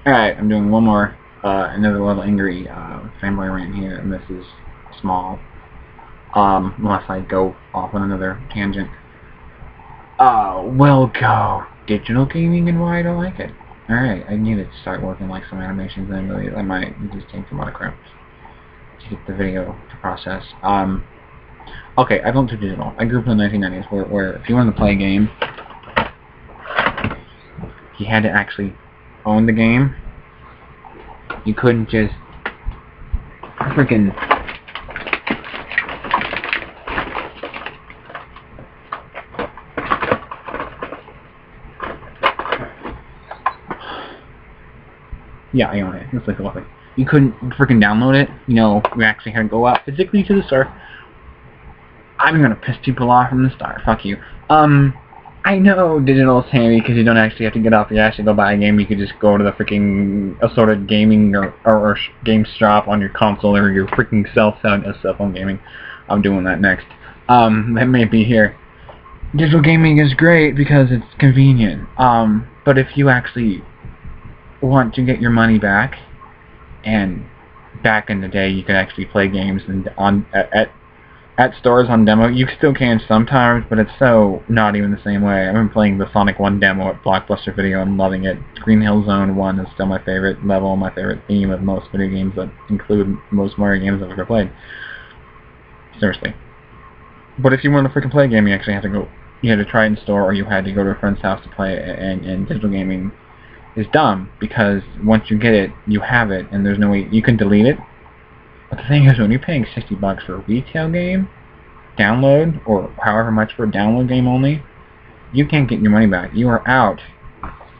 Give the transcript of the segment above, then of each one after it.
Alright, I'm doing one more, another little angry fanboy rant here, and this is small, unless I go off on another tangent. We'll go digital gaming and why I don't like it. Alright, I need to start working like some animations and really, I might just take a lot of crap to get the video to process. Okay, I don't do digital. I grew up in the 1990s where if you wanted to play a game, you had to actually own the game. You couldn't just freaking yeah, I own it. It's like lovely. You couldn't freaking download it. You know, we actually had to go out physically to the store. I'm gonna piss people off from the start. Fuck you. I know digital is handy because you don't actually have to get off your ass to go buy a game. You could just go to the freaking assorted gaming or game shop on your console or your freaking cell phone gaming. I'm doing that next. That may be here. Digital gaming is great because it's convenient. But if you actually want to get your money back, and back in the day you could actually play games and at stores on demo. You still can sometimes, but it's so not even the same way. I've been playing the Sonic 1 demo at Blockbuster Video and loving it. Green Hill Zone 1 is still my favorite level, my favorite theme of most video games that include most Mario games I've ever played. Seriously. But if you want to freaking play a game, you actually have to go. You had to try it in store, or you had to go to a friend's house to play it, and digital gaming is dumb, because once you get it, you have it, and there's no way you can delete it. But the thing is, when you're paying $60 for a retail game, download, or however much for a download game only, you can't get your money back. You are out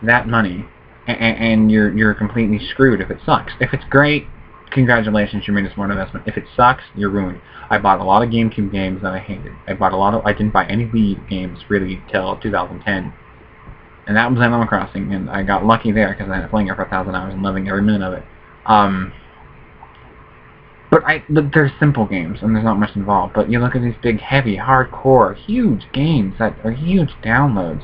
that money, and you're completely screwed if it sucks. If it's great, congratulations, you made a smart investment. If it sucks, you're ruined. I bought a lot of GameCube games that I hated. I didn't buy any Wii U games really till 2010. And that was Animal Crossing, and I got lucky there because I ended up playing it for 1,000 hours and loving every minute of it. But they're simple games, and there's not much involved. But you look at these big, heavy, hardcore, huge games that are huge downloads.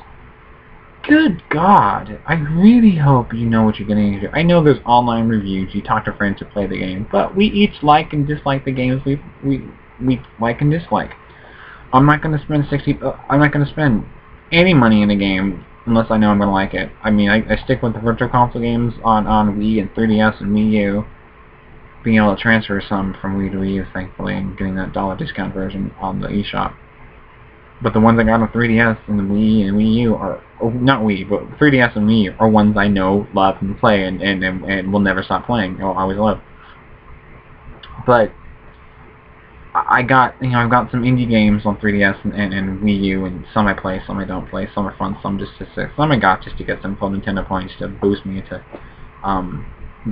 Good God! I really hope you know what you're getting into. I know there's online reviews. You talk to friends who play the game, but we each like and dislike the games we like and dislike. I'm not going to spend I'm not going to spend any money in a game unless I know I'm going to like it. I mean, I stick with the Virtual Console games on Wii and 3DS and Wii U. Being able to transfer some from Wii to Wii U, thankfully, and getting that $1 discount version on the eShop. But the ones I got on 3DS and the Wii and Wii U are, not Wii, but 3DS and Wii U are ones I know, love, and play, and will never stop playing. I'll always love. But I've got some indie games on 3DS and Wii U, and some I play, some I don't play, some are fun, some some I got just to get some full Nintendo points to boost me into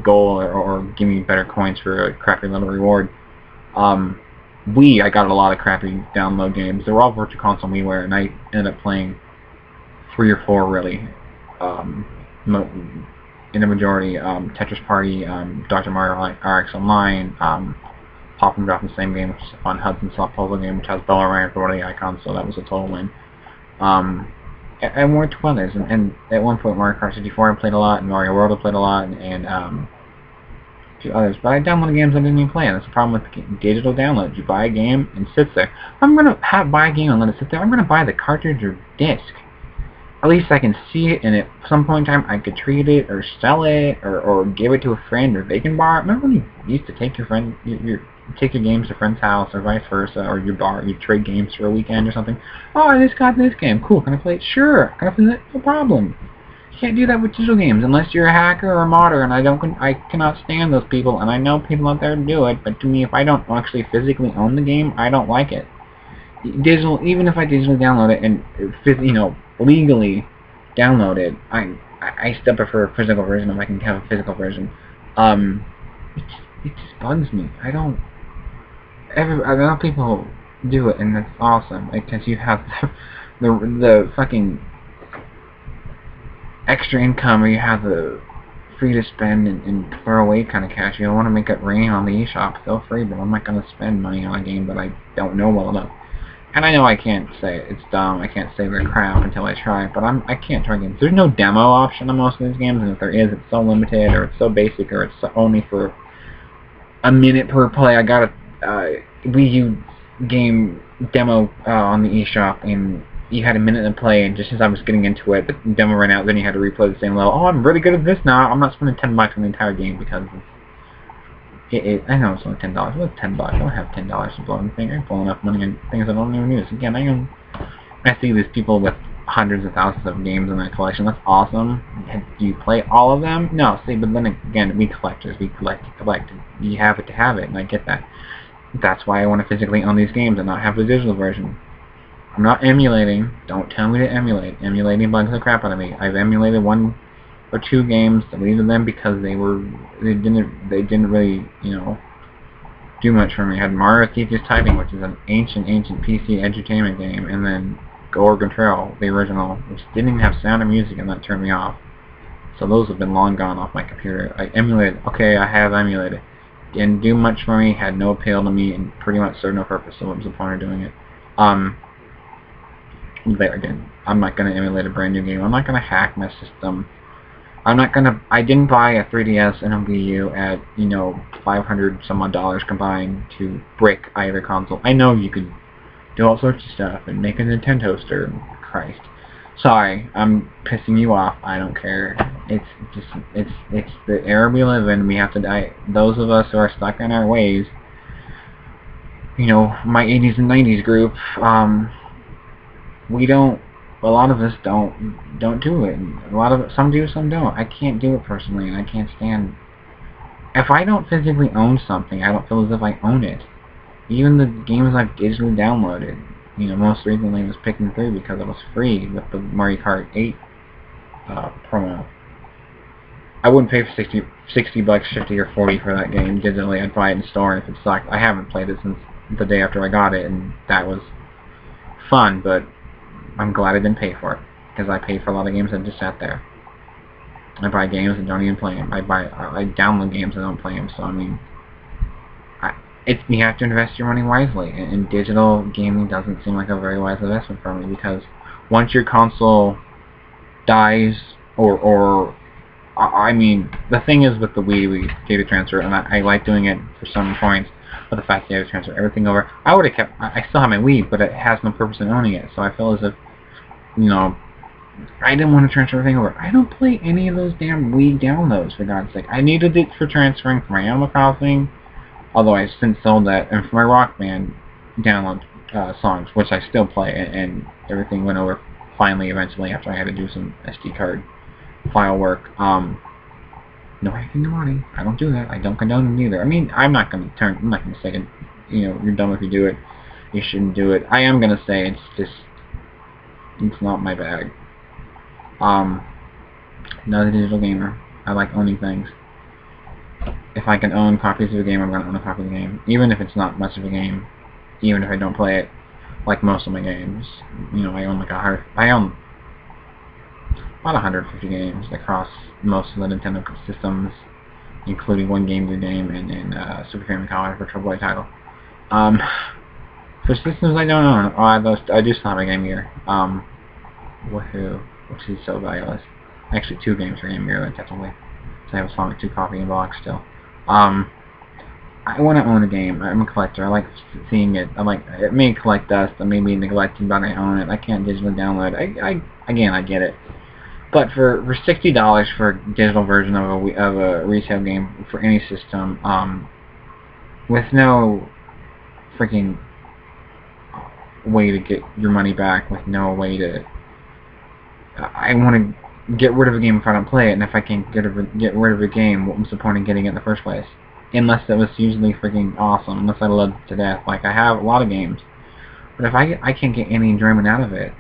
goal or give me better coins for a crappy little reward. Wii, I got a lot of crappy download games. They were all Virtual Console WiiWare, and I ended up playing 3 or 4 really. In the majority, Tetris Party, Dr. Mario RX Online, Pop and Drop in the same game, which is a fun Hudson Soft puzzle game, which has Bella for one of the icons, so that was a total win. And more to others, and at one point Mario Kart 64 I played a lot, and Mario World I played a lot, and a few others. But I downloaded games I didn't even play, and that's the problem with digital downloads. You buy a game and it sits there. I'm going to buy a game and let it sit there. I'm going to buy the cartridge or disc. At least I can see it, and at some point in time I could trade it or sell it or give it to a friend, or they can borrow it. Remember when you used to take your friend, take your games to a friend's house, or vice versa, or you trade games for a weekend or something. Oh, I just got this game. Cool. Can I play it? Sure. Can I play it? No problem. You can't do that with digital games unless you're a hacker or a modder, and I cannot stand those people, and I know people out there do it, but to me, if I don't actually physically own the game, I don't like it. Digital, even if I digitally download it and legally download it, I still prefer a physical version if I can have a physical version. It just bugs me. I know people do it, and that's awesome, because you have the fucking extra income, or you have the free to spend and throw away kind of cash. You don't want to make it rain on the eShop, feel free, but I'm not going to spend money on a game that I don't know well enough. And I know I can't say it's dumb, I can't say they're crap until I try, but I can't try games. There's no demo option on most of these games, and if there is, it's so limited, or it's so basic, or it's only for a minute per play. I got a Wii U game demo on the eShop, and you had a minute to play, and just as I was getting into it, the demo ran out, then you had to replay the same level. Oh, I'm really good at this now. I'm not spending $10 on the entire game because I know it's only $10. What's $10? I don't have $10 to blow anything. I blow enough money on things I don't even use. Again, I see these people with hundreds of thousands of games in their collection. That's awesome. Do you play all of them? No. See, but then again, we collectors, we collect. You have it to have it, and I get that. That's why I want to physically own these games and not have the digital version. I'm not emulating. Don't tell me to emulate. Emulating bugs the crap out of me. I've emulated 1 or 2 games, deleted them because they didn't really, do much for me. I had Mario Teaches Typing, which is an ancient PC edutainment game, and then Oregon Trail, the original, which didn't even have sound or music, and that turned me off. So those have been long gone off my computer. I emulated. Okay, I have emulated. Didn't do much for me, had no appeal to me, and pretty much served no purpose, so what was the point of doing it? There again, I'm not going to emulate a brand new game. I'm not going to hack my system. I didn't buy a 3DS and a Wii U at, $500 some odd combined to brick either console. I know you could do all sorts of stuff and make a Nintendo toaster. Christ. Sorry, I'm pissing you off. I don't care. It's the era we live in. We have to die. Those of us who are stuck in our ways, my 80s and 90s group, a lot of us don't do it. Some do, some don't. I can't do it personally, and I can't stand. If I don't physically own something, I don't feel as if I own it. Even the games I've digitally downloaded, most recently was Pikmin 3 because it was free with the Mario Kart 8 promo. I wouldn't pay for $60, 50 or 40 for that game digitally. I'd buy it in store, and if it sucked, I haven't played it since the day after I got it, and that was fun, but I'm glad I didn't pay for it, because I paid for a lot of games that just sat there. I buy games and don't even play them. I download games and don't play them, so you have to invest your money wisely, and digital gaming doesn't seem like a very wise investment for me, because once your console dies, the thing is with the Wii data transfer, and I like doing it for some points, but the fact that I transfer everything over, I still have my Wii, but it has no purpose in owning it, so I feel as if, I didn't want to transfer everything over. I don't play any of those damn Wii downloads, for God's sake. I needed it for transferring for my Animal Crossing, although I've since sold that, and for my Rock Band download songs, which I still play, and everything went over finally, eventually, after I had to do some SD card file work. No hacking the money. I don't do that. I don't condone it either. I'm not going to say, you're dumb if you do it. You shouldn't do it. I am going to say it's not my bag. Not a digital gamer. I like owning things. If I can own copies of a game, I'm going to own a copy of the game. Even if it's not much of a game. Even if I don't play it, like most of my games. I own about 150 games across most of the Nintendo systems, including one Game Boy game and Super Famicom for AAA title. For systems I don't own, I do still have a Game Gear. Woohoo, which is so valueless. Actually, 2 games for Game Gear, technically. So I have a Sonic 2 copy in box still. I want to own a game. I'm a collector. I like seeing it. It may collect dust. I may be neglected, but I own it. I can't digitally download it. Again, I get it. But for $60 for a digital version of a retail game for any system, with no freaking way to get your money back, with no way to, I want to get rid of a game if I don't play it, and if I can't get rid of a game, what was the point in getting it in the first place? Unless it was usually freaking awesome, unless I loved it to death. Like, I have a lot of games, but if I can't get any enjoyment out of it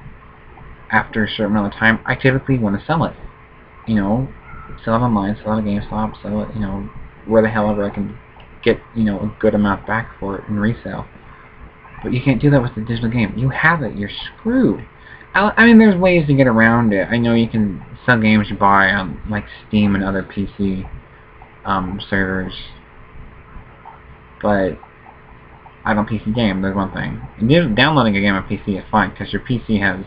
after a certain amount of time, I typically want to sell it. Sell it online, sell it at GameStop, sell it, where the hell ever I can get, a good amount back for it in resale. But you can't do that with the digital game. You have it, you're screwed. There's ways to get around it. I know you can sell games you buy on, like, Steam and other PC servers, but I don't PC game, there's one thing. And downloading a game on PC is fine, because your PC has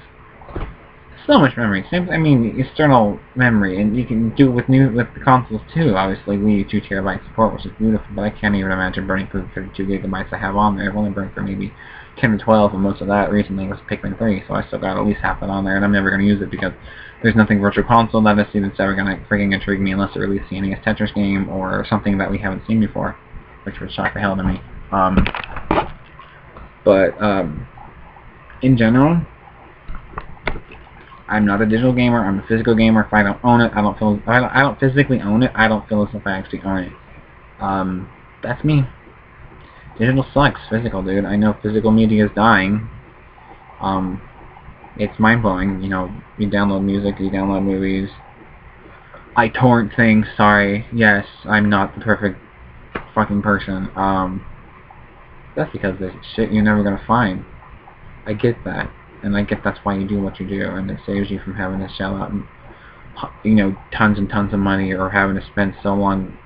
so much memory. Same, I mean, external memory, and you can do it with the consoles too. Obviously, Wii U 2 terabyte support, which is beautiful, but I can't even imagine burning through the 32 gigabytes I have on there. I've only burned through maybe 10 or 12, and most of that recently was Pikmin 3, so I still got at least half it on there, and I'm never going to use it because there's nothing Virtual Console that I see that's ever going to freaking intrigue me unless it releases the NES Tetris game or something that we haven't seen before, which would shock the hell out of me. In general, I'm not a digital gamer. I'm a physical gamer. If I don't own it, I don't physically own it. I don't feel as if I actually own it. That's me. Digital sucks. Physical, dude. I know physical media is dying. It's mind-blowing. You know, you download music, you download movies. I torrent things. Sorry. Yes, I'm not the perfect fucking person. That's because there's shit you're never gonna find. I get that. And I get that's why you do what you do, and it saves you from having to shell out, you know, tons and tons of money, or having to spend so long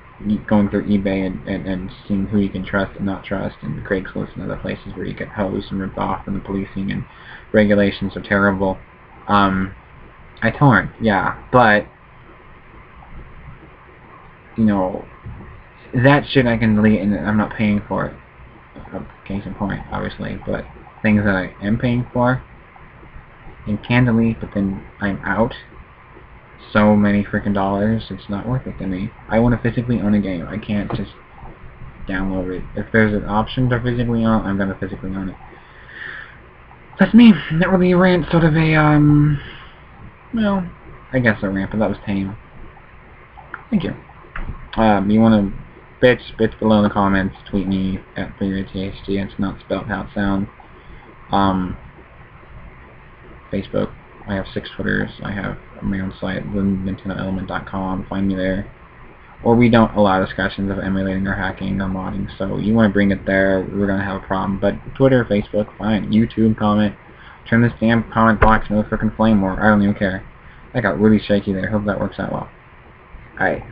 going through eBay and seeing who you can trust and not trust, and Craigslist and other places where you get hosed and ripped off, and the policing and regulations are terrible. I torrent, yeah, but, you know, that shit I can delete and I'm not paying for it. Case in point, obviously, but things that I am paying for and can delete, but then I'm out so many freaking dollars, it's not worth it to me. I want to physically own a game. I can't just download it. If there's an option to physically own it, I'm going to physically own it. That's me. Not really a rant, sort of a, well, I guess a rant, but that was tame. Thank you. You want to bitch below in the comments, tweet me at THD, it's not spelled how it sounds. Facebook. I have 6 Twitters. I have my own site, NintendoElement.com. Find me there. Or we don't allow discussions of emulating or hacking or modding, so you want to bring it there, we're going to have a problem. But Twitter, Facebook, fine. YouTube, comment. Turn this damn comment box into a freaking flame war. I don't even care. I got really shaky there. Hope that works out well. Alright.